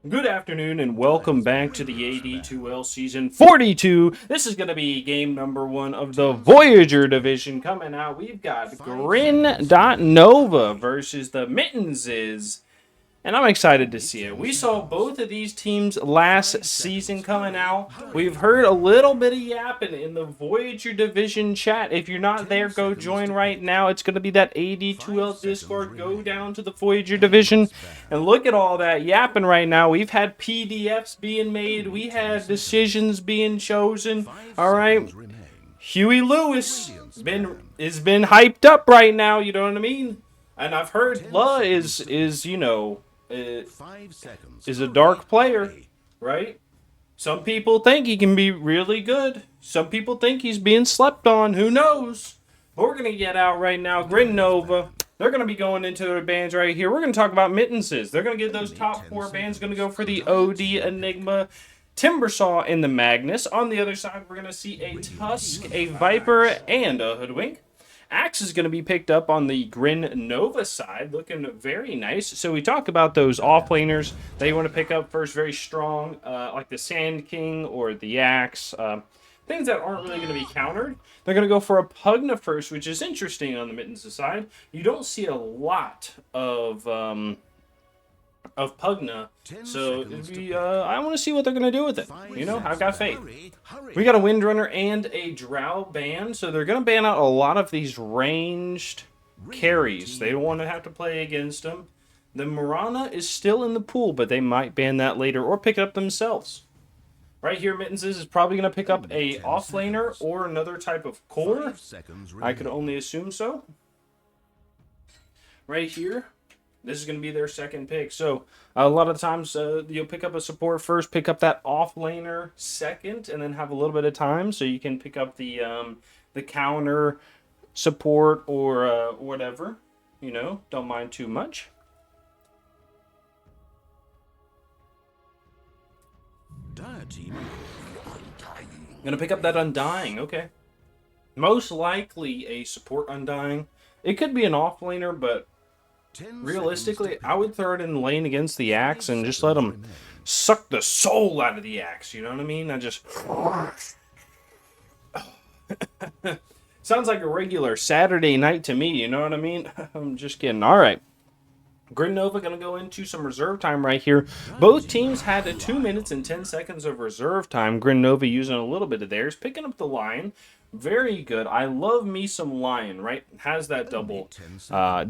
Good afternoon and welcome back to the AD2L Season 42. This is going to be game number 1 of the Voyager division coming out. We've got Grin.Nova versus the Mittenses. And I'm excited to see it. We saw both of these teams last season coming out. We've heard a little bit of yapping in the Voyager division chat. If you're not there, go join right now. It's going to be that AD2L Discord. Go down to the Voyager division and look at all that yapping right now. We've had PDFs being made. We had decisions being chosen. All right. Huey Lewis has been hyped up right now. You know what I mean? And I've heard La is a dark player, right? Some people think he can be really good. Some people think he's being slept on. Who knows? But we're going to get out right now. Grin Nova. They're going to be going into their bands right here. We're going to talk about Mittenses. They're going to get those top 4 bands. Going to go for the OD Enigma, Timbersaw, and the Magnus. On the other side, we're going to see a Tusk, a Viper, and a Hoodwink. Axe is going to be picked up on the Grin Nova side, looking very nice. So we talk about those offlaners that you want to pick up first, very strong, like the Sand King or the Axe. Things that aren't really going to be countered. They're going to go for a Pugna first, which is interesting on the Mittens side. You don't see a lot of Pugna, so I want to see what they're going to do with it. You know, I've got faith. We got a Windrunner and a Drow ban, so they're going to ban out a lot of these ranged carries. They don't want to have to play against them. The Mirana is still in the pool, but they might ban that later or pick it up themselves. Right here, Mittenses is probably going to pick up a offlaner or another type of core. I could only assume so. Right here, this is going to be their second pick. So a lot of times you'll pick up a support first, pick up that offlaner second, and then have a little bit of time so you can pick up the counter support or whatever. You know, don't mind too much. Gonna pick up that Undying. Okay. Most likely a support Undying. It could be an offlaner, but realistically, I would throw it in lane against the Axe and just let them suck the soul out of the Axe. You know what I mean? I just sounds like a regular Saturday night to me. You know what I mean? I'm just kidding. All right. Grin Nova going to go into some reserve time right here. Both teams had 2 minutes and 10 seconds of reserve time. Grin Nova using a little bit of theirs, picking up the Lion. Very good. I love me some Lion, right? Has that double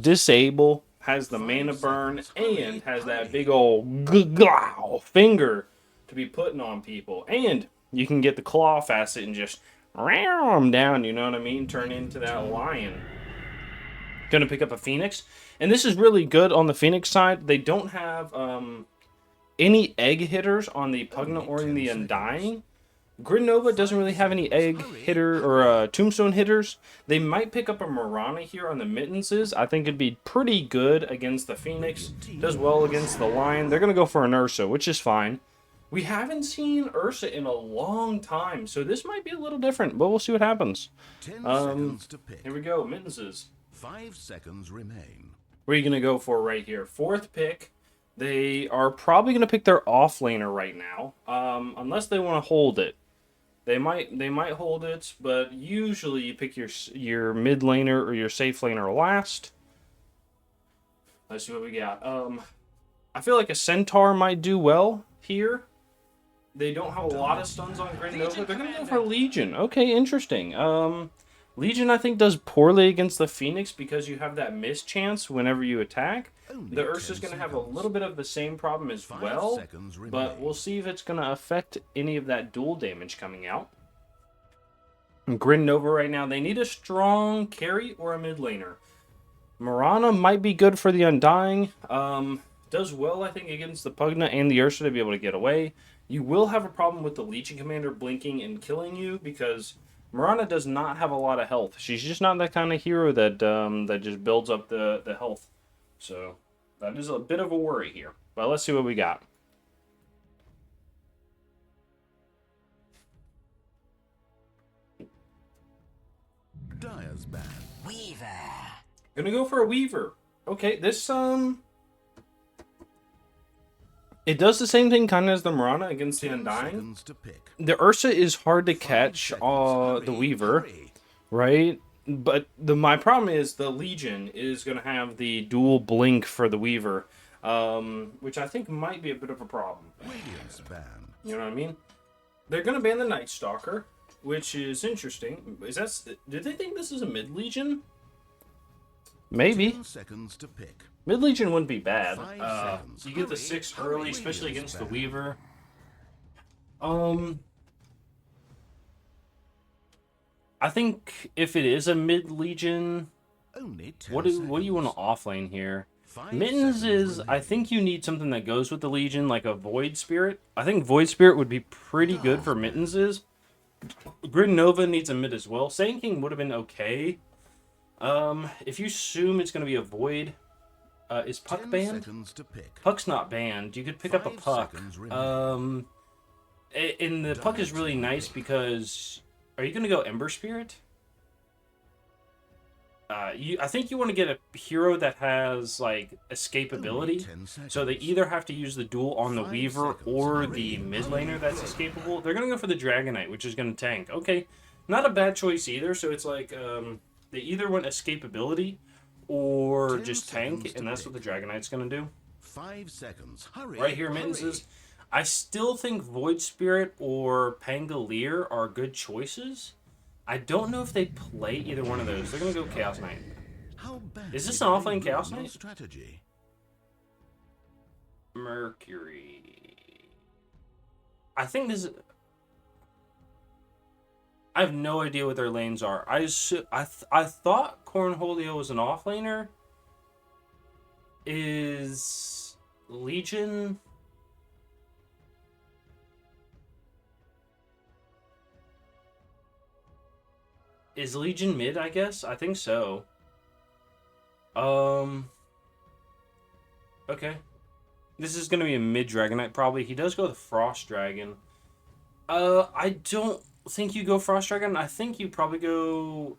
disable, has the mana burn, and has that big old finger to be putting on people. And you can get the claw facet and just ram them down, you know what I mean? Turn into that Lion. Gonna pick up a Phoenix. And this is really good on the Phoenix side. They don't have any egg hitters on the Pugna or in the Undying. Grin Nova doesn't really have any egg hitter or tombstone hitters. They might pick up a Mirana here on the Mittenses. I think it'd be pretty good against the Phoenix. Does well against the Lion. They're going to go for an Ursa, which is fine. We haven't seen Ursa in a long time, so this might be a little different, but we'll see what happens. Here we go, Mittenses. 5 seconds remain. Where are you going to go for right here? 4th pick. They are probably going to pick their offlaner right now, unless they want to hold it. They might hold it, but usually you pick your mid laner or your safe laner last. Let's see what we got. I feel like a Centaur might do well here. They don't have a lot of stuns on Grin Nova. They're going to go for Legion. Okay, interesting. Legion, I think, does poorly against the Phoenix because you have that miss chance whenever you attack. The Ursa's going to have a little bit of the same problem as well, but we'll see if it's going to affect any of that dual damage coming out. Grin Nova right now, they need a strong carry or a mid laner. Mirana might be good for the Undying. Does well, I think, against the Pugna and the Ursa to be able to get away. You will have a problem with the Legion Commander blinking and killing you because Mirana does not have a lot of health. She's just not that kind of hero that that just builds up the health. So that is a bit of a worry here. But let's see what we got. Dyer's bad. Weaver. Gonna go for a Weaver. Okay, this It does the same thing kind of as the Marana against the 10 Undying. seconds to pick. The Ursa is hard to 5 catch seconds. the Hurry, Weaver, hurry. right? But my problem is the Legion is going to have the dual blink for the Weaver, which I think might be a bit of a problem. Radiance ban. You know what I mean? They're going to ban the Night Stalker, which is interesting. Did they think this is a mid Legion? Maybe. 10 seconds to pick. Mid Legion wouldn't be bad. 5 seconds. You get the Hurry, 6 hurry. early, especially against the Radiance Weaver. I think if it is a mid Legion, Only 10 what do you want to seconds. offlane here? 5 Mittens seconds is, I remaining. think you need something that goes with the Legion, like a Void Spirit. I think Void Spirit would be pretty good for Mittenses. Grin Nova needs a mid as well. Sand King would have been okay. If you assume it's going to be a Void, is Puck 10 banned? seconds to pick. Puck's not banned. You could pick up a 5 Puck. seconds remaining. And the Puck is really nice because... Are you going to go Ember Spirit? I think you want to get a hero that has, like, escapability. 10 seconds. So they either have to use the duel on the 5 Weaver seconds. or Hurry, the mid hurry, laner that's hurry. escapable. They're going to go for the Dragonite, which is going to tank. Okay, not a bad choice either. So it's like they either want escapability or 10 just tank, seconds to and that's what the pick. Dragonite's going to do. 5 seconds. Hurry. Right here, hurry. Mittenses. I still think Void Spirit or Pangolier are good choices. I don't know if they play either one of those. They're going to go Chaos Knight. How bad Is this did an they offlane ruin Chaos your Knight? strategy? Mercury. I think this is... I have no idea what their lanes are. I thought Cornholio was an offlaner. Is Legion... Is Legion mid, I guess? I think so. Okay. This is going to be a mid Dragonite, probably. He does go the Frost Dragon. I don't think you go Frost Dragon. I think you probably go,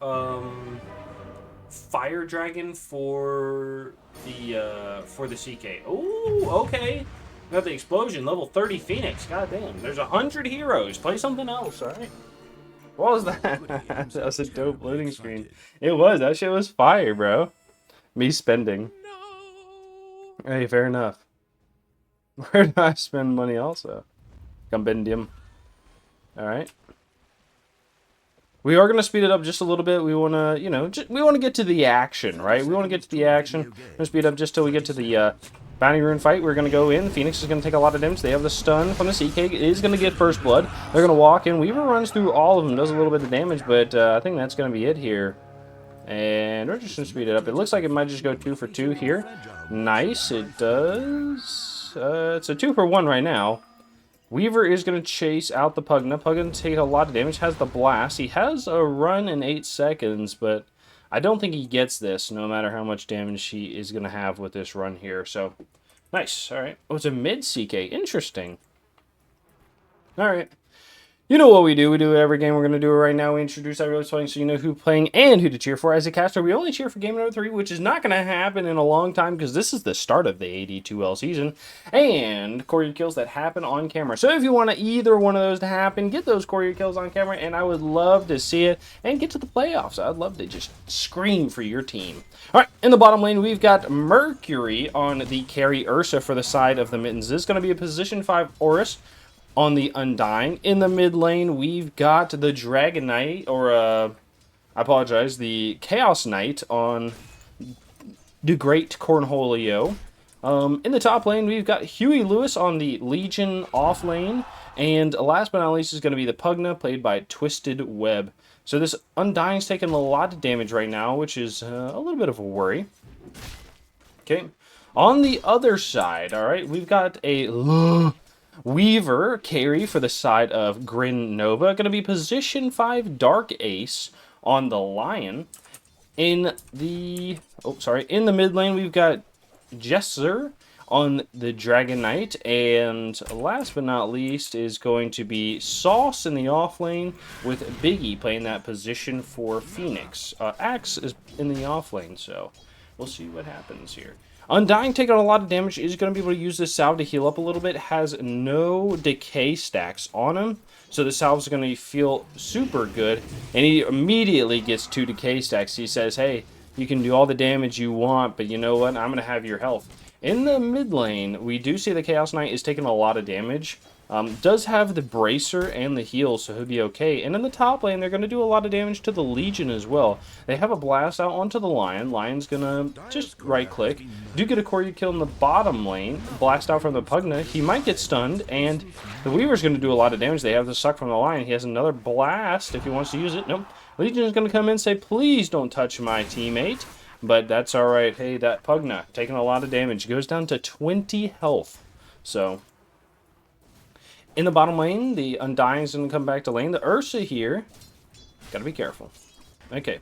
Fire Dragon for the CK. Oh, okay. Got the Explosion, level 30 Phoenix. God damn. There's 100 heroes. Play something else, alright? What was that? That was a dope loading screen. It was. That shit was fire, bro. Me spending. Hey, fair enough. Where do I spend money also? Compendium. Alright. We are going to speed it up just a little bit. We want to, you know, we want to get to the action, right? We want to get to the action. We're going to speed up just till we get to the Bounty Rune fight. We're going to go in. Phoenix is going to take a lot of damage. They have the stun from the CK. It is going to get first blood. They're going to walk in. Weaver runs through all of them, does a little bit of damage, but I think that's going to be it here. And we're just going to speed it up. It looks like it might just go 2 for 2 here. Nice. It does. It's a 2 for 1 right now. Weaver is going to chase out the Pugna. Pugna take a lot of damage, has the blast. He has a run in 8 seconds, but I don't think he gets this, no matter how much damage he is going to have with this run here. So, nice. All right. Oh, it's a mid-CK. Interesting. All right. You know what we do. We do it every game. We're going to do it right now. We introduce everyone's playing so you know who's playing and who to cheer for. As a caster, we only cheer for game number 3, which is not going to happen in a long time because this is the start of the AD2L season. And courier kills that happen on camera. So if you want either one of those to happen, get those courier kills on camera. And I would love to see it and get to the playoffs. I'd love to just scream for your team. All right, in the bottom lane, we've got Mercury on the carry Ursa for the side of the Mittens. This is going to be a position 5 Horus on the Undying. In the mid lane, we've got the Dragon Knight, or, I apologize, the Chaos Knight on the Great Cornholio. In the top lane, we've got Huey Lewis on the Legion off lane. And last but not least is going to be the Pugna, played by Twisted Web. So this Undying's taking a lot of damage right now, which is a little bit of a worry. Okay. On the other side, all right, we've got a Weaver carry for the side of Grin Nova. Going to be position 5 Dark Ace on the Lion. In the mid lane, we've got Jesser on the Dragon Knight. And last but not least is going to be Sauce in the off lane with Biggie playing that position for Phoenix. Axe is in the off lane, so we'll see what happens here. Undying taking a lot of damage, is going to be able to use this salve to heal up a little bit. Has no decay stacks on him, so the salve's going to feel super good. And he immediately gets 2 decay stacks. He says, hey, you can do all the damage you want, but you know what? I'm going to have your health. In the mid lane, we do see the Chaos Knight is taking a lot of damage. Does have the bracer and the heal, so he'll be okay. And in the top lane, they're going to do a lot of damage to the Legion as well. They have a blast out onto the Lion. Lion's going to just right-click. Do get a Koryu kill in the bottom lane. Blast out from the Pugna. He might get stunned, and the Weaver's going to do a lot of damage. They have the suck from the Lion. He has another blast if he wants to use it. Nope. Legion is going to come in and say, please don't touch my teammate. But that's alright. Hey, that Pugna taking a lot of damage. Goes down to 20 health. So... in the bottom lane, the Undying's going to come back to lane. The Ursa here, got to be careful. Okay.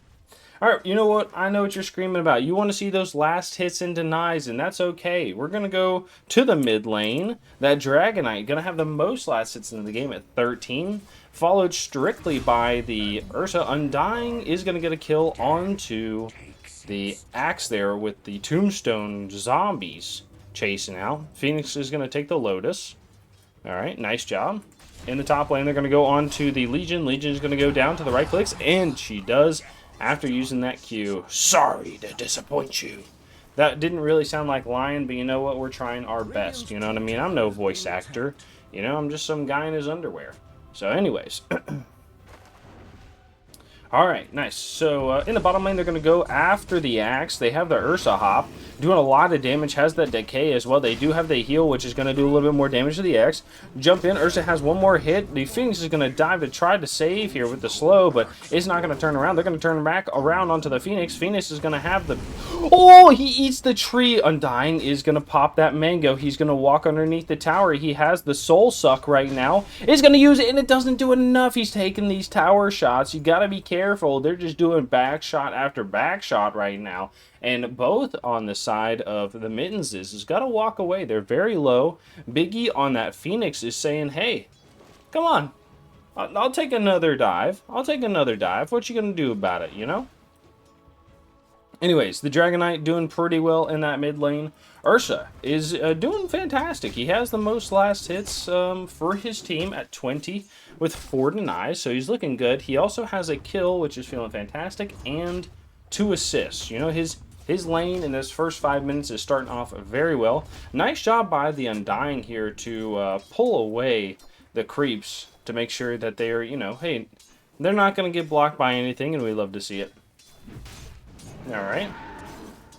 Alright, you know what? I know what you're screaming about. You want to see those last hits and denies, and that's okay. We're going to go to the mid lane. That Dragonite, going to have the most last hits in the game at 13. Followed strictly by the Ursa. Undying is going to get a kill onto the Axe there with the Tombstone zombies chasing out. Phoenix is going to take the Lotus. Alright, nice job. In the top lane, they're going to go on to the Legion. Legion is going to go down to the right clicks, and she does after using that Q. Sorry to disappoint you. That didn't really sound like Lion, but you know what? We're trying our best. You know what I mean? I'm no voice actor. You know, I'm just some guy in his underwear. So anyways. Alright, nice. So, in the bottom lane, they're going to go after the Axe. They have the Ursa Hop, doing a lot of damage, has that Decay as well. They do have the heal, which is going to do a little bit more damage to the Axe. Jump in, Ursa has one more hit. The Phoenix is going to dive to try to save here with the slow, but it's not going to turn around. They're going to turn back around onto the Phoenix. Phoenix is going to have the... oh, he eats the tree. Undying is going to pop that mango. He's going to walk underneath the tower. He has the Soul Suck right now. He's going to use it, and it doesn't do enough. He's taking these tower shots. You got to be careful. They're just doing back shot after back shot right now. And both on the side of the Mittenses has got to walk away. They're very low. Biggie on that Phoenix is saying, hey, come on. I'll take another dive. I'll take another dive. What you going to do about it, you know? Anyways, the Dragonite doing pretty well in that mid lane. Ursa is doing fantastic. He has the most last hits for his team at 20 with 4 denies, so he's looking good. He also has a kill, which is feeling fantastic, and 2 assists. You know, his lane in this first 5 minutes is starting off very well. Nice job by the Undying here to pull away the creeps to make sure that they're, you know, hey, they're not going to get blocked by anything, and we love to see it. Alright,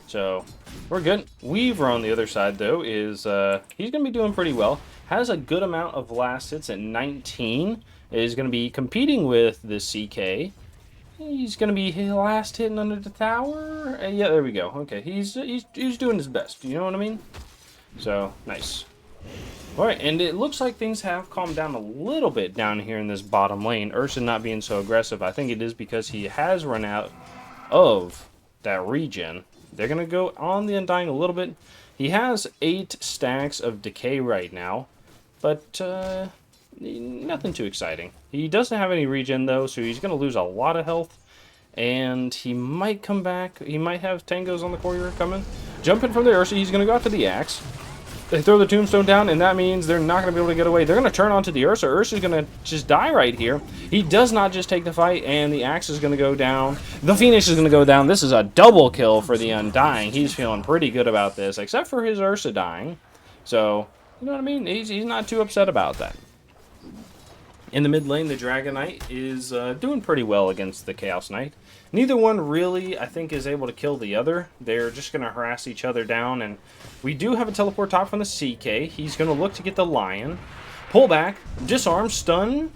so we're good. Weaver on the other side, though, is he's going to be doing pretty well. Has a good amount of last hits at 19. Is going to be competing with the CK. He's going to be last hitting under the tower. Yeah, there we go. Okay, he's doing his best. You know what I mean? So, nice. Alright, and it looks like things have calmed down a little bit down here in this bottom lane. Ursa not being so aggressive. I think it is because he has run out of that regen. They're going to go on the Undying a little bit. He has 8 stacks of decay right now, but nothing too exciting. He doesn't have any regen, though, so he's going to lose a lot of health, and he might come back. He might have tangos on the courier coming. Jumping from the Ursa, he's going to go after the Axe. They throw the Tombstone down, and that means they're not going to be able to get away. They're going to turn onto the Ursa. Ursa's going to just die right here. He does not just take the fight, and the Axe is going to go down. The Phoenix is going to go down. This is a double kill for the Undying. He's feeling pretty good about this, except for his Ursa dying. So, you know what I mean? He's not too upset about that. In the mid lane, the Dragonite is doing pretty well against the Chaos Knight. Neither one really, I think, is able to kill the other. They're just going to harass each other down, and we do have a teleport top from the CK. He's going to look to get the Lion. Pull back, disarm, stun.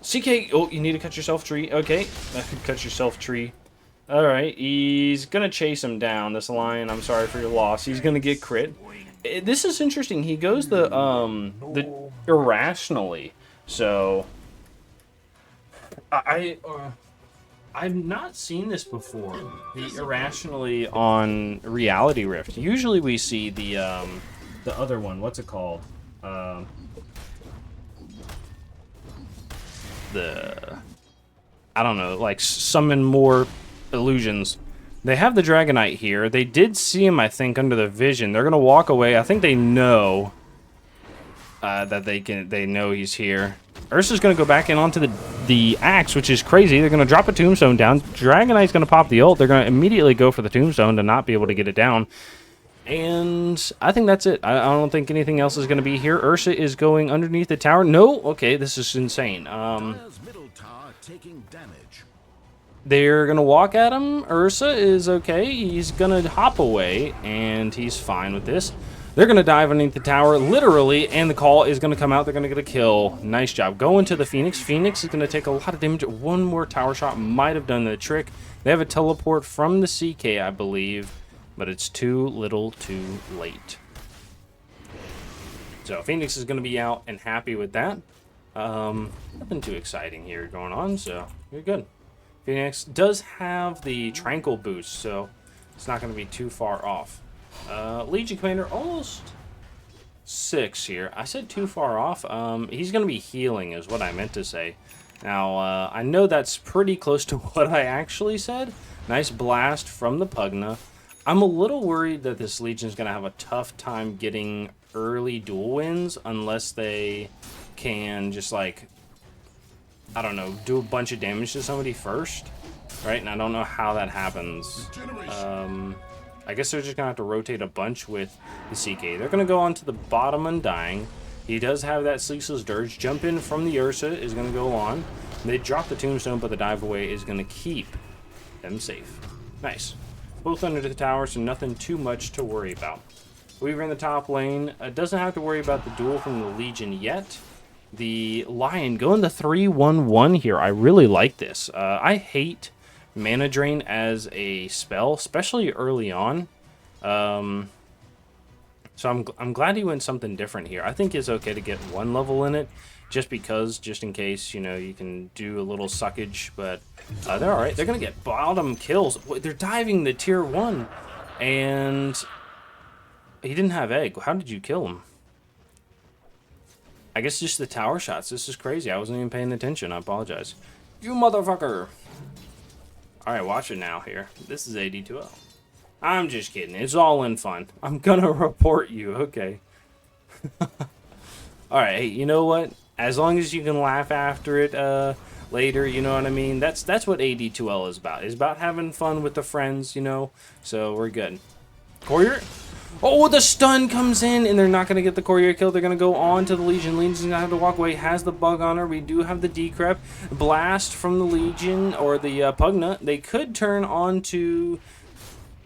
CK, oh, you need to cut yourself tree. Okay, cut yourself tree. Alright, he's going to chase him down, this Lion. I'm sorry for your loss. He's going to get crit. This is interesting. He goes the irrationally. So, I've not seen this before. The irrationally on Reality Rift. Usually we see the other one. What's it called? I don't know. Like summon more illusions. They have the Dragonite here. They did see him, I think, under the vision. They're going to walk away. I think they know that they know he's here. Ursa's going to go back in onto the axe, which is crazy. They're going to drop a tombstone down. Dragonite's going to pop the ult. They're going to immediately go for the tombstone to not be able to get it down. And I think that's it. I don't think anything else is going to be here. Ursa is going underneath the tower. No? Okay, this is insane. Dire's middle tower taking damage. They're going to walk at him. Ursa is okay. He's going to hop away, and he's fine with this. They're going to dive underneath the tower, literally, and the call is going to come out. They're going to get a kill. Nice job. Going to the Phoenix. Phoenix is going to take a lot of damage. One more tower shot might have done the trick. They have a teleport from the CK, I believe, but it's too little too late. So Phoenix is going to be out and happy with that. Nothing too exciting here going on, so you're good. Phoenix does have the Tranquil boost, so it's not going to be too far off. Legion Commander almost 6 here. I said too far off. He's going to be healing is what I meant to say. Now, I know that's pretty close to what I actually said. Nice blast from the Pugna. I'm a little worried that this Legion is going to have a tough time getting early duel wins unless they can just, like, I don't know, do a bunch of damage to somebody first, right? And I don't know how that happens. I guess they're just going to have to rotate a bunch with the CK. They're going to go on to the bottom Undying. He does have that Ceaseless Dirge. Jump in from the Ursa is going to go on. They drop the Tombstone, but the dive away is going to keep them safe. Nice. Both under the tower, so nothing too much to worry about. Weaver in the top lane. Doesn't have to worry about the duel from the Legion yet. The Lion going to 3-1-1 here. I really like this. I hate Mana Drain as a spell, especially early on. So I'm glad he went something different here. I think it's okay to get 1 level in it, just in case, you know, you can do a little suckage. But they're all right. They're gonna get bottom kills. They're diving the tier 1, and he didn't have egg. How did you kill him? I guess just the tower shots. This is crazy. I wasn't even paying attention. I apologize. You motherfucker. Alright, watch it now here. This is AD2L. I'm just kidding. It's all in fun. I'm gonna report you. Okay. Alright, hey, you know what? As long as you can laugh after it later, you know what I mean? That's what AD2L is about. It's about having fun with the friends, you know? So, we're good. Courier? Oh, the stun comes in, and they're not going to get the Courier kill. They're going to go on to the Legion. Legion's going to have to walk away. Has the bug on her. We do have the Decrep. Blast from the Legion, or the Pugna. They could turn on to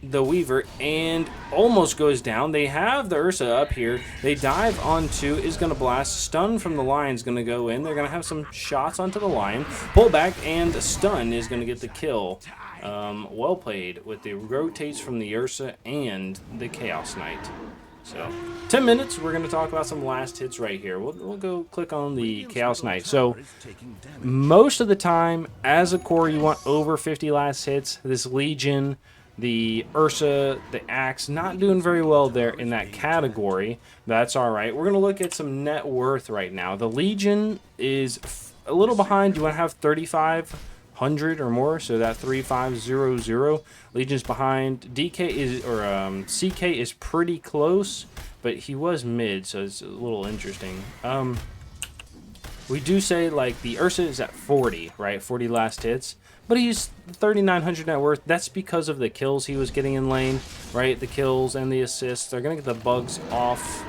the Weaver, and almost goes down. They have the Ursa up here. They dive onto, is going to blast. Stun from the Lion's going to go in. They're going to have some shots onto the Lion. Pull back, and stun is going to get the kill. Well played with the rotates from the Ursa and the Chaos Knight. So, 10 minutes, we're going to talk about some last hits right here. We'll go click on the Chaos Knight. So, most of the time, as a core, you want over 50 last hits. This Legion, the Ursa, the Axe, not doing very well there in that category. That's alright. We're going to look at some net worth right now. The Legion is a little behind. You want to have 3,500 or more, so that 3500. Legion's behind. DK is, or CK is pretty close, but he was mid, so it's a little interesting. We do say, like, the Ursa is at 40, right? 40 last hits, but he's 3,900 net worth. That's because of the kills he was getting in lane, right? The kills and the assists. They're gonna get the bugs off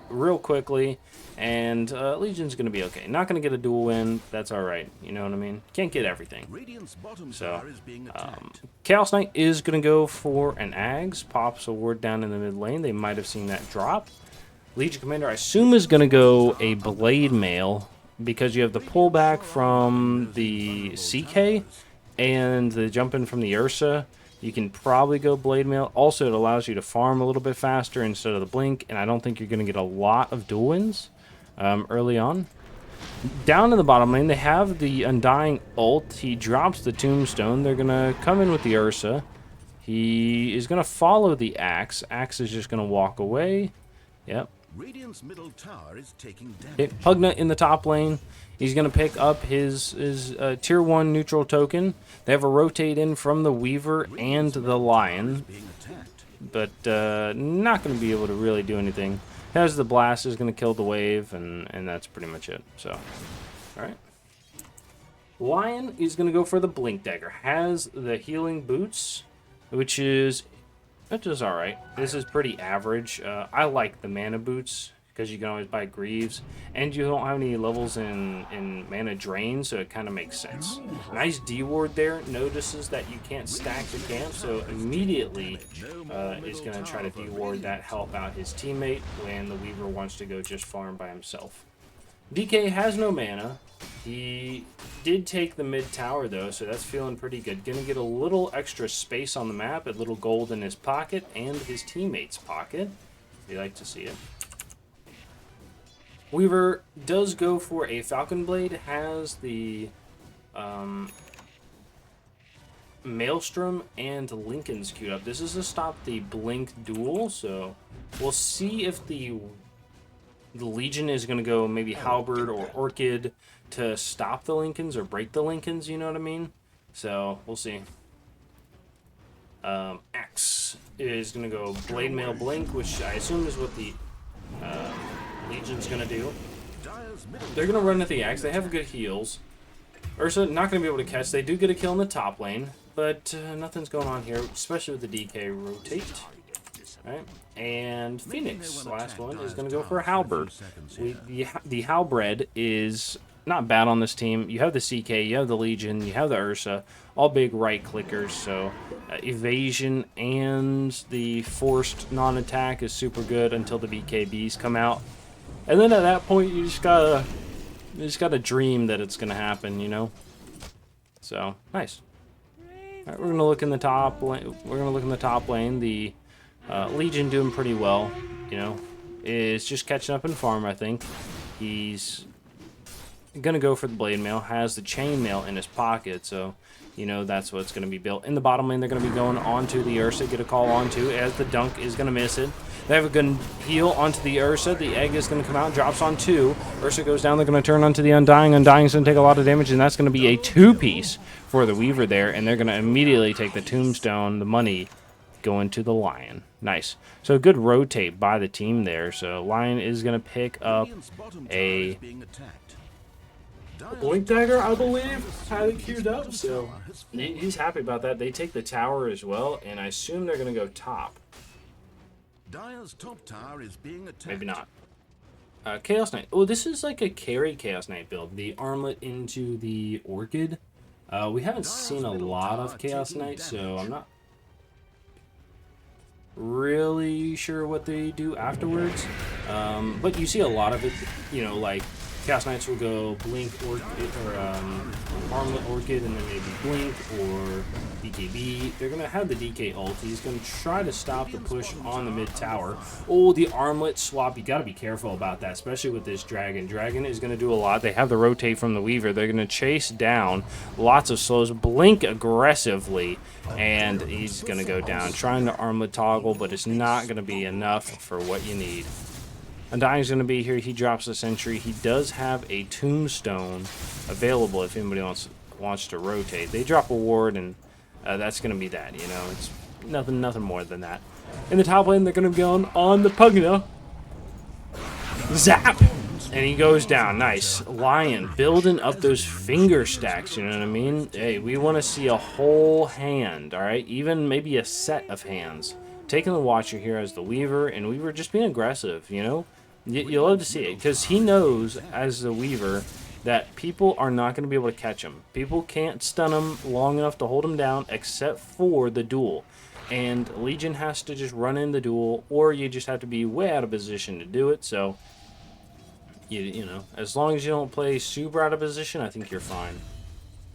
real quickly. And Legion's going to be okay. Not going to get a duel win. That's all right. You know what I mean? Can't get everything. So, Chaos Knight is going to go for an Ags. Pops a ward down in the mid lane. They might have seen that drop. Legion Commander, I assume, is going to go a Blade Mail, because you have the pullback from the CK and the jump in from the Ursa. You can probably go Blade Mail. Also, it allows you to farm a little bit faster instead of the Blink, and I don't think you're going to get a lot of duel wins early on. Down in the bottom lane, they have the Undying ult. He drops the Tombstone. They're going to come in with the Ursa. He is going to follow the Axe. Axe is just going to walk away. Yep. Radiant's middle tower is taking Okay, damage. Pugnut in the top lane. He's going to pick up his tier 1 neutral token. They have a rotate in from the Weaver and the Lion, Being attacked. but not going to be able to really do anything. Has the blast, is going to kill the wave, and that's pretty much it. So, all right. Lion is going to go for the Blink Dagger. Has the healing boots, which is all right. This is pretty average. I like the mana boots because you can always buy Greaves, and you don't have any levels in mana drain, so it kind of makes sense. Nice D ward there. Notices that you can't stack the camp, so immediately is going to try to D ward that, help out his teammate when the Weaver wants to go just farm by himself. DK has no mana. He did take the mid tower though, so that's feeling pretty good. Gonna get a little extra space on the map, a little gold in his pocket and his teammate's pocket. We like to see it. Weaver does go for a Falcon Blade, has the Maelstrom and Lincoln's queued up. This is to stop the Blink duel, so we'll see if the Legion is going to go maybe Halberd or Orchid to stop the Lincolns or break the Lincolns, you know what I mean? So, we'll see. Axe is going to go Blade Mail Blink, which I assume is what the Legion's going to do. They're going to run at the Axe. They have good heals. Ursa not going to be able to catch. They do get a kill in the top lane, but nothing's going on here, especially with the DK rotate. Right. And Phoenix, the last one, is going to go for a Halberd. The Halberd is not bad on this team. You have the CK, you have the Legion, you have the Ursa, all big right clickers, so evasion and the forced non-attack is super good until the BKBs come out. And then at that point, you just gotta dream that it's going to happen, you know? So, nice. All right, we're going to look in the top lane. We're going to look in the top lane. The Legion doing pretty well, you know, is just catching up in farm, I think. He's going to go for the Blade Mail, has the Chain Mail in his pocket, so, you know, that's what's going to be built. In the bottom lane, they're going to be going onto the Ursa, get a call onto, as the Dunk is going to miss it. They have a good heal onto the Ursa. The Egg is going to come out, drops on 2. Ursa goes down, they're going to turn onto the Undying. Undying's going to take a lot of damage, and that's going to be a 2-piece for the Weaver there, and they're going to immediately take the Tombstone, the money, going to the Lion. Nice. So good rotate by the team there. So Lion is going to pick up a Blink Dagger, I believe, had it queued up. So he's happy about that. They take the tower as well, and I assume they're going to go top. Dire's top tower is being attacked. Maybe not. Chaos Knight. Oh, this is like a carry Chaos Knight build. The armlet into the Orchid. We haven't seen a lot of Chaos Knight, so I'm not really sure what they do afterwards, but you see a lot of it, you know, like Chaos Knights will go Blink or Armlet Orchid, and then maybe Blink or BKB. They're going to have the DK ult. He's going to try to stop the push on the mid tower. Oh, the Armlet swap. You got to be careful about that, especially with this Dragon. Dragon is going to do a lot. They have the rotate from the Weaver. They're going to chase down lots of slows, Blink aggressively, and he's going to go down. Trying to Armlet toggle, but it's not going to be enough for what you need. Undying's going to be here. He drops the Sentry. He does have a Tombstone available if anybody wants to rotate. They drop a ward, and that's going to be that, you know. It's nothing more than that. In the top lane, they're going to be going on the Pugna. Zap! And he goes down. Nice. Lion building up those finger stacks, you know what I mean? Hey, we want to see a whole hand, all right? Even maybe a set of hands. Taking the Watcher here as the Weaver, and Weaver just being aggressive, you know? You love to see it, because he knows, as the Weaver, that people are not going to be able to catch him. People can't stun him long enough to hold him down, except for the duel. And Legion has to just run in the duel, or you just have to be way out of position to do it, so, you know, as long as you don't play super out of position, I think you're fine.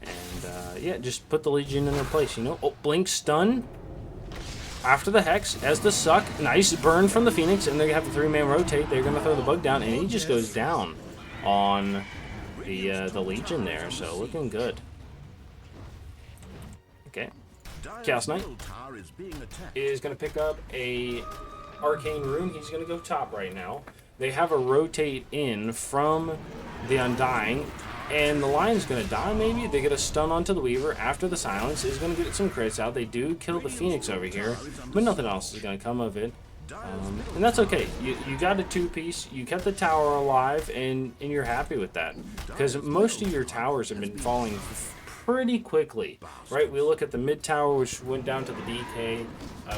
And, yeah, just put the Legion in their place, you know? Oh, Blink stun. After the Hex, as the Suck, nice burn from the Phoenix, and they have the 3-man rotate. They're going to throw the Bug down, and he just goes down on the Legion there, so looking good. Okay. Chaos Knight is going to pick up a Arcane Rune. He's going to go top right now. they have a rotate in from the Undying, and the Lion's going to die maybe. They get a stun onto the Weaver after the silence. Is going to get some crits out. They do kill the Phoenix over here, but nothing else is going to come of it. And that's okay. You got a two-piece. You kept the tower alive, and you're happy with that. Because most of your towers have been falling pretty quickly, right? We look at the mid tower, which went down to the DK.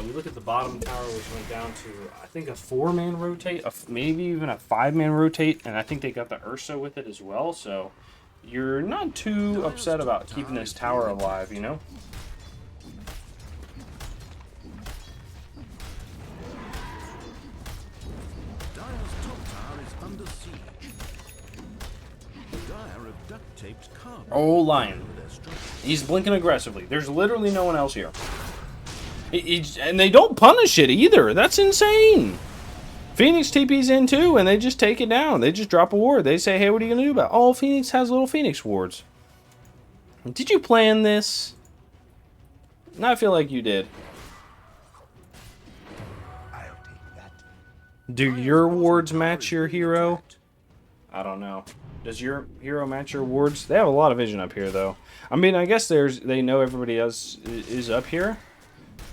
We look at the bottom tower, which went down to, I think, a 4-man rotate, maybe even a 5-man rotate, and I think they got the Ursa with it as well, so you're not too upset about keeping this tower alive, you know? Oh, Lion. He's blinking aggressively. There's literally no one else here. And they don't punish it either. That's insane. Phoenix TP's in too, and they just take it down. They just drop a ward. They say, hey, what are you going to do about it? Oh, Phoenix has little Phoenix wards. Did you plan this? I feel like you did. Do your wards match your hero? I don't know. Does your hero match your wards? They have a lot of vision up here, though. I mean, I guess they know everybody else is up here.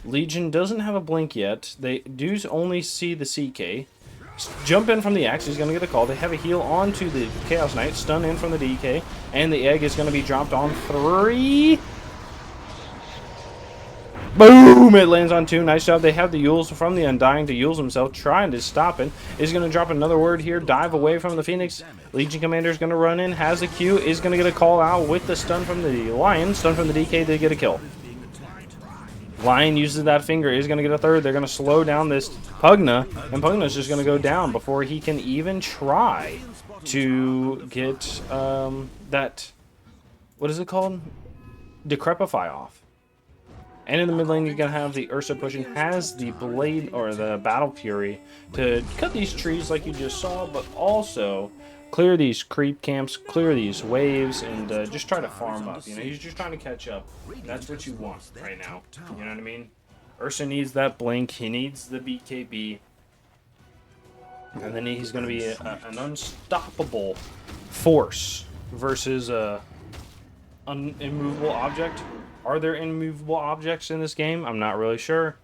Legion doesn't have a blink yet. They do only see the CK. Jump in from the Axe. He's going to get a call. They have a heal onto the Chaos Knight. Stun in from the DK. And the egg is going to be dropped on 3. Boom! It lands on 2. Nice job. They have the Yules from the Undying to Yules himself, trying to stop it. Is going to drop another word here. Dive away from the Phoenix. Legion Commander is going to run in. Has the Q. Is going to get a call out with the stun from the Lion. Stun from the DK. They get a kill. Lion uses that finger. Is going to get a third. They're going to slow down this Pugna. And Pugna's just going to go down before he can even try to get that... What is it called? Decrepify off. And in the mid lane, you're going to have the Ursa pushing, has the Blade, or the Battle Fury, to cut these trees like you just saw, but also clear these creep camps, clear these waves, and just try to farm up. You know, he's just trying to catch up. That's what you want right now. You know what I mean? Ursa needs that blink. He needs the BKB. And then he's going to be an unstoppable force versus an immovable object. Are there immovable objects in this game? I'm not really sure.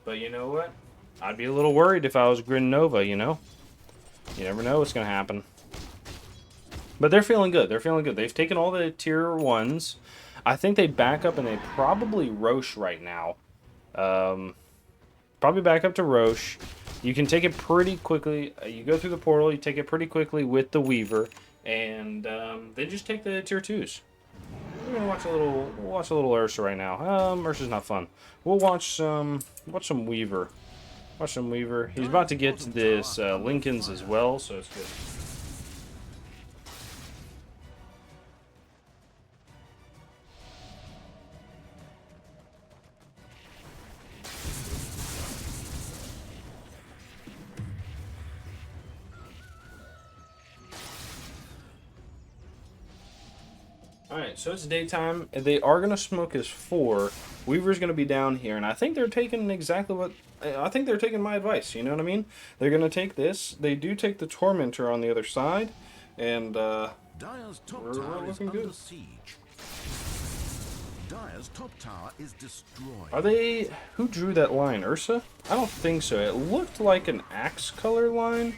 But you know what? I'd be a little worried if I was Grin Nova, you know? You never know what's going to happen. But they're feeling good. They're feeling good. They've taken all the tier 1s. I think they back up and they probably Roche right now. Probably back up to Roche. You can take it pretty quickly. You go through the portal. You take it pretty quickly with the Weaver. And they just take the tier 2s. We're gonna watch a little Ursa right now. Ursa's not fun. We'll watch some Weaver. Watch some Weaver. He's about to get to this Lincoln's as well, so it's good. Alright, so it's daytime. They are going to smoke his 4. Weaver's going to be down here, and I think they're taking exactly what... I think they're taking my advice, you know what I mean? They're going to take this. They do take the Tormentor on the other side, and we're looking good. Dire's top tower is destroyed. Are they... Who drew that line? Ursa? I don't think so. It looked like an Axe color line,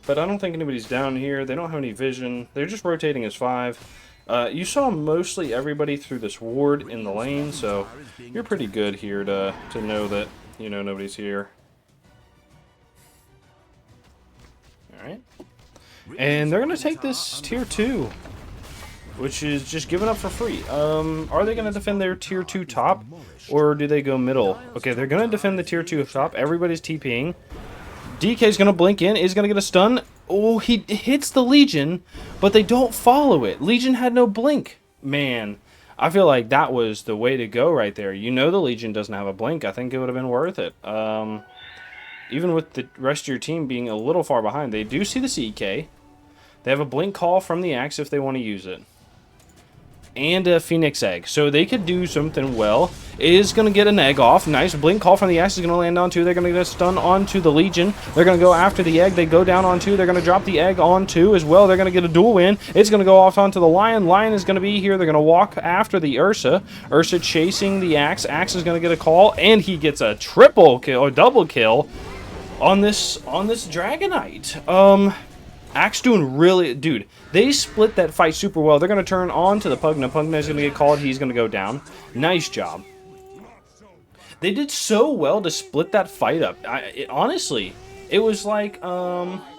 but I don't think anybody's down here. They don't have any vision. They're just rotating as 5. You saw mostly everybody through this ward in the lane, so you're pretty good here to know that, you know, nobody's here. Alright. And they're going to take this tier 2, which is just given up for free. Are they going to defend their tier 2 top, or do they go middle? Okay, they're going to defend the tier 2 top. Everybody's TPing. DK's going to blink in, is going to get a stun. Oh, he hits the Legion, but they don't follow it. Legion had no blink. Man, I feel like that was the way to go right there. You know the Legion doesn't have a blink. I think it would have been worth it. Even with the rest of your team being a little far behind, they do see the CK. They have a blink call from the Axe if they want to use it. and a Phoenix egg. So they could do something well. Is going to get an egg off. Nice blink call from the Axe is going to land on 2. They're going to get a stun onto the Legion. They're going to go after the egg. They go down on 2. They're going to drop the egg on 2 as well. They're going to get a dual win. It's going to go off onto the Lion. Lion is going to be here. They're going to walk after the Ursa. Ursa chasing the Axe. Axe is going to get a call, and he gets a triple kill or double kill on this Dragonite. Axe doing really... Dude, they split that fight super well. They're going to turn on to the Pugna. Pugna is going to get called. He's going to go down. Nice job. They did so well to split that fight up. Honestly, it was like, no.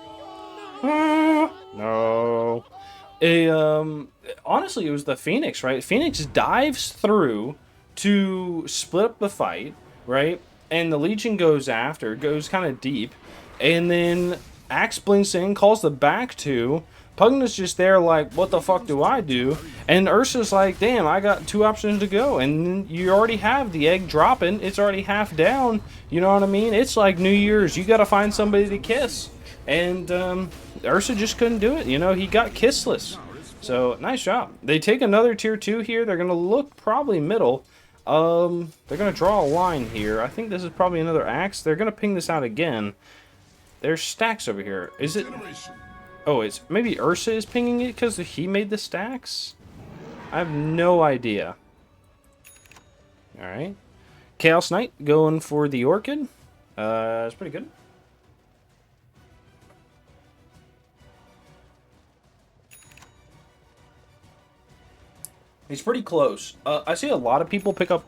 Honestly, it was the Phoenix, right? Phoenix dives through to split up the fight, right? And the Legion goes after, goes kind of deep. And then Axe blinks in, calls the back 2. Pugna's just there like, what the fuck do I do? And Ursa's like, damn, I got 2 options to go. And you already have the egg dropping. It's already half down. You know what I mean? It's like New Year's. You got to find somebody to kiss. And Ursa just couldn't do it. You know, he got kissless. So, nice job. They take another tier 2 here. They're going to look probably middle. They're going to draw a line here. I think this is probably another Axe. They're going to ping this out again. There's stacks over here. Is it... Oh, it's maybe Ursa is pinging it because he made the stacks? I have no idea. Alright. Chaos Knight going for the Orchid. It's pretty good. He's pretty close. I see a lot of people pick up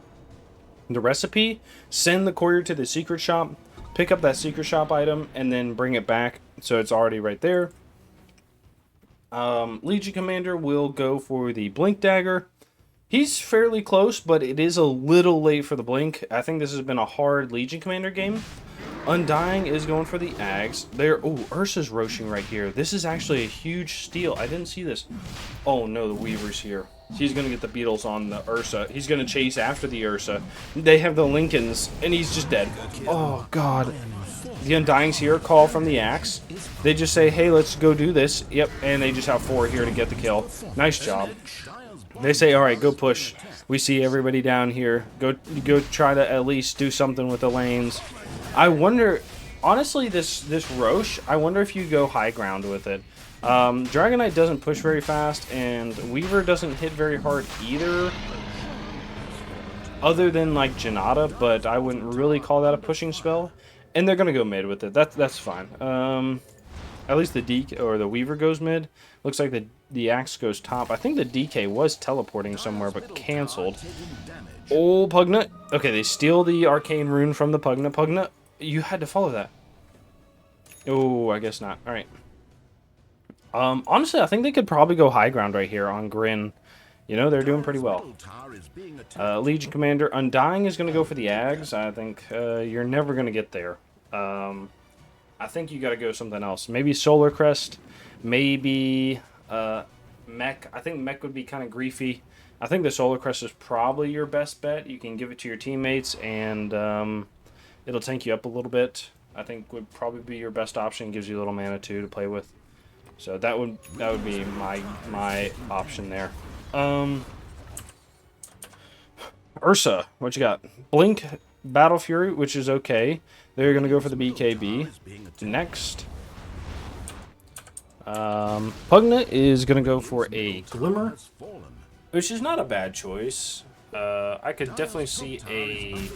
the recipe, send the courier to the secret shop, pick up that secret shop item, and then bring it back. So it's already right there. Legion Commander will go for the Blink Dagger. He's fairly close, but it is a little late for the Blink. I think this has been a hard Legion Commander game. Undying is going for the Ags. Oh, Ursa's roaching right here. This is actually a huge steal. I didn't see this. Oh no, the Weaver's here. He's going to get the beetles on the Ursa. He's going to chase after the Ursa. They have the Lincolns, and he's just dead. Oh god. The Undying's here, call from the Axe. They just say, hey, let's go do this. Yep, and they just have 4 here to get the kill. Nice job. They say, alright, go push. We see everybody down here. Go try to at least do something with the lanes. I wonder, honestly, this Roche, I wonder if you go high ground with it. Dragonite doesn't push very fast, and Weaver doesn't hit very hard either. Other than, like, Janata, but I wouldn't really call that a pushing spell. And they're going to go mid with it. That's fine. At least the DK or the Weaver goes mid. Looks like the Axe goes top. I think the DK was teleporting somewhere but canceled. Oh, Pugna. Okay, they steal the Arcane Rune from the Pugna. Pugna, you had to follow that. Oh, I guess not. All right. Honestly, I think they could probably go high ground right here on Grin. You know, they're doing pretty well. Legion Commander Undying is going to go for the Ags. I think you're never going to get there. I think you got to go something else. Maybe Solar Crest. Maybe Mech. I think Mech would be kind of griefy. I think the Solar Crest is probably your best bet. You can give it to your teammates, and it'll tank you up a little bit. I think would probably be your best option. Gives you a little mana too to play with. So that would be my option there. Ursa, what you got? Blink, Battle Fury, which is okay. They're going to go for the BKB. Next. Pugna is going to go for a Glimmer, which is not a bad choice. I could definitely see a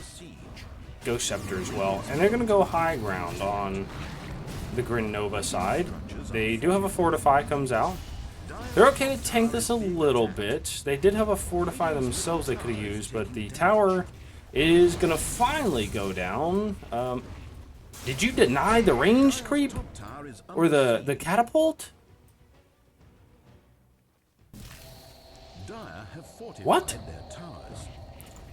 Ghost Scepter as well. And they're going to go high ground on the Grin Nova side. They do have a Fortify comes out. They're okay to tank this a little bit. They did have a Fortify themselves they could have used, but the tower is going to finally go down. Did you deny the ranged creep? Or the catapult? What?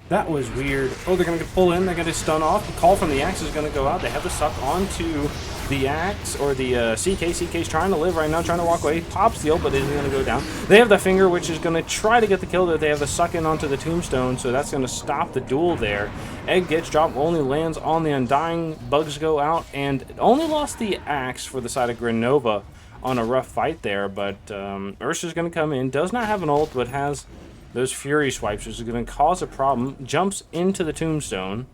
That was weird. Oh, they're going to pull in. They're going to stun off. The call from the Axe is going to go out. They have to suck onto the Axe or the CK. CK's trying to live right now, trying to walk away. Pops the ult, but isn't going to go down. They have the Finger, which is going to try to get the kill there. They have the suck in onto the Tombstone, so that's going to stop the duel there. Egg gets dropped, only lands on the Undying. Bugs go out, and only lost the Axe for the side of Grinova on a rough fight there, but Ursa's going to come in. Does not have an ult, but has those Fury Swipes, which is going to cause a problem. Jumps into the Tombstone.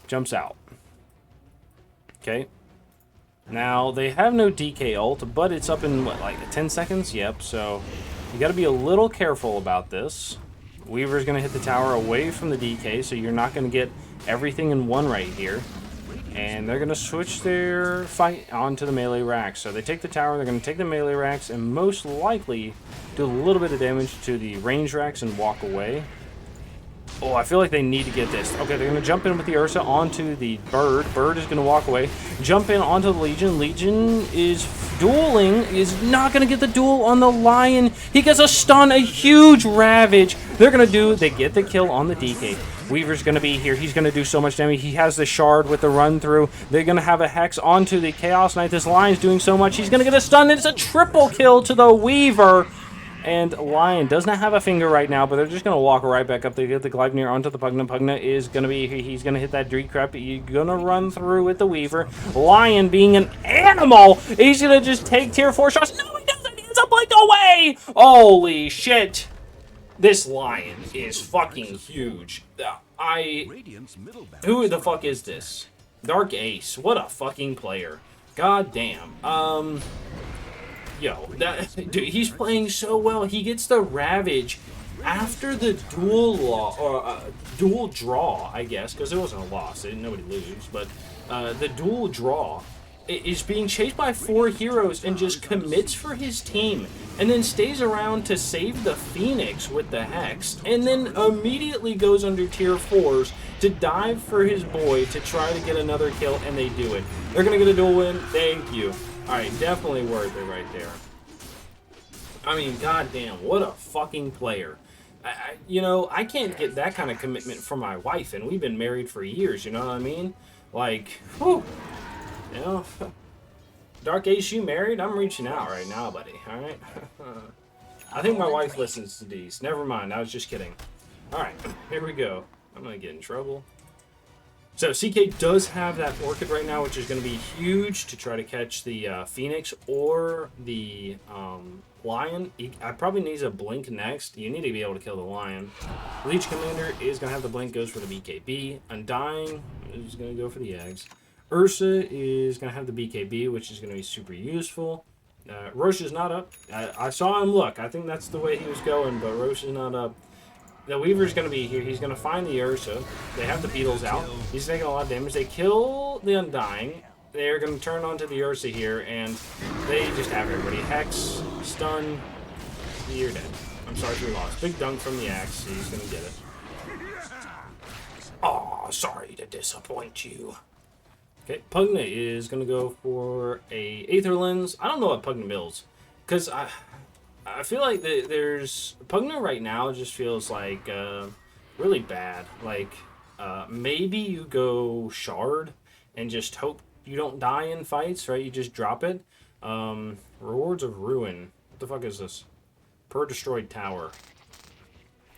Jumps out. Okay. Now, they have no DK ult, but it's up in, what, like 10 seconds? Yep, so you got to be a little careful about this. Weaver's going to hit the tower away from the DK, so you're not going to get everything in one right here. And they're going to switch their fight onto the melee racks. So they take the tower, they're going to take the melee racks, and most likely do a little bit of damage to the range racks and walk away. Oh, I feel like they need to get this. Okay, they're going to jump in with the Ursa onto the Bird. Bird is going to walk away. Jump in onto the Legion. Legion is dueling. Is not going to get the duel on the Lion. He gets a stun, a huge Ravage. They're going to do, they get the kill on the DK. Weaver's going to be here. He's going to do so much damage. He has the Shard with the run through. They're going to have a Hex onto the Chaos Knight. This Lion's doing so much. He's going to get a stun. It's a triple kill to the Weaver. And Lion does not have a finger right now, but they're just going to walk right back up. They get the Gleipnir onto the Pugna. Pugna is going to be, he's going to hit that Dread Crep. You're going to run through with the Weaver. Lion being an animal, he's going to just take tier 4 shots. No, he doesn't. He has a blink away. Holy shit. This Lion is fucking huge. Who the fuck is this? Dark Ace. What a fucking player. God damn. Yo, dude, he's playing so well. He gets the Ravage after the dual draw, I guess, because it wasn't a loss. Nobody lose, but the dual draw is being chased by 4 heroes and just commits for his team, and then stays around to save the Phoenix with the Hex, and then immediately goes under tier 4s to dive for his boy to try to get another kill, and they do it. They're gonna get a dual win. Thank you. Alright, definitely worth it right there. I mean, goddamn, what a fucking player. You know, I can't get that kind of commitment from my wife, and we've been married for years, you know what I mean? Like, whew. You know, Dark Ace, you married? I'm reaching out right now, buddy, alright? I think my wife listens to these. Never mind, I was just kidding. Alright, here we go. I'm gonna get in trouble. So CK does have that Orchid right now, which is going to be huge to try to catch the Phoenix or the Lion. I probably needs a Blink next. You need to be able to kill the Lion. Leech Commander is going to have the Blink, goes for the BKB. Undying is going to go for the eggs. Ursa is going to have the BKB, which is going to be super useful. Roche is not up. I saw him look. I think that's the way he was going, but Roche is not up. The Weaver's going to be here. He's going to find the Ursa. They have the Beetles out. He's taking a lot of damage. They kill the Undying. They're going to turn onto the Ursa here, and they just have everybody. Hex, stun, you're dead. I'm sorry for your loss. Big dunk from the Axe. He's going to get it. Aw, sorry to disappoint you. Okay, Pugna is going to go for a Aether Lens. I don't know what Pugna mills, because I feel like there's Pugna right now just feels like really bad. Like maybe you go Shard and just hope you don't die in fights, right? You just drop it. Rewards of Ruin. What the fuck is this? Per destroyed tower.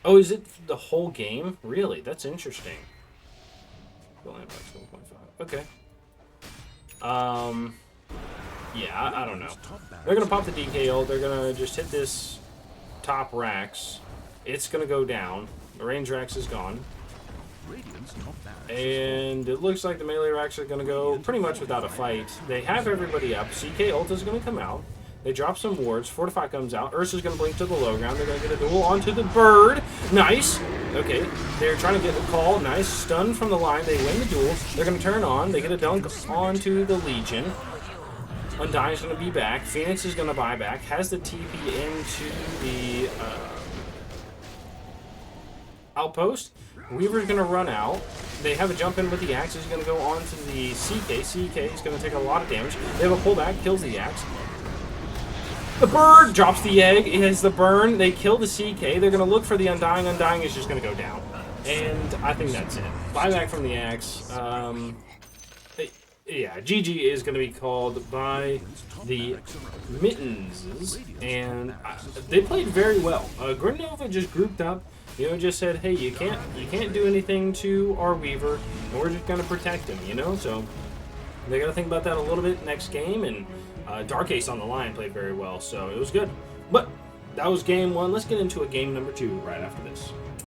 Oh, is it the whole game? Really? That's interesting. Okay. Yeah, I don't know. They're going to pop the DK ult. They're going to just hit this top racks. It's going to go down. The range racks is gone. And it looks like the melee racks are going to go pretty much without a fight. They have everybody up. CK ult is going to come out. They drop some wards. Fortify comes out. Ursa's going to blink to the low ground. They're going to get a duel onto the Bird. Nice. Okay. They're trying to get the call. Nice. Stun from the line. They win the duel. They're going to turn on. They get a dunk onto the Legion. Undying's going to be back. Phoenix is going to buy back. Has the TP into the outpost. Weaver's going to run out. They have a jump in with the Axe. He's going to go on to the CK. CK is going to take a lot of damage. They have a pullback. Kills the Axe. The Bird drops the egg. It has the burn. They kill the CK. They're going to look for the Undying. Undying is just going to go down. And I think that's it. Buyback from the Axe. Yeah, GG is going to be called by the Mittenses, and they played very well. Grin just grouped up, you know, just said, hey, you can't do anything to our Weaver, and we're just going to protect him, you know, so they got to think about that a little bit next game, and Dark Ace on the line played very well, so it was good. But that was game one. Let's get into a game number two right after this.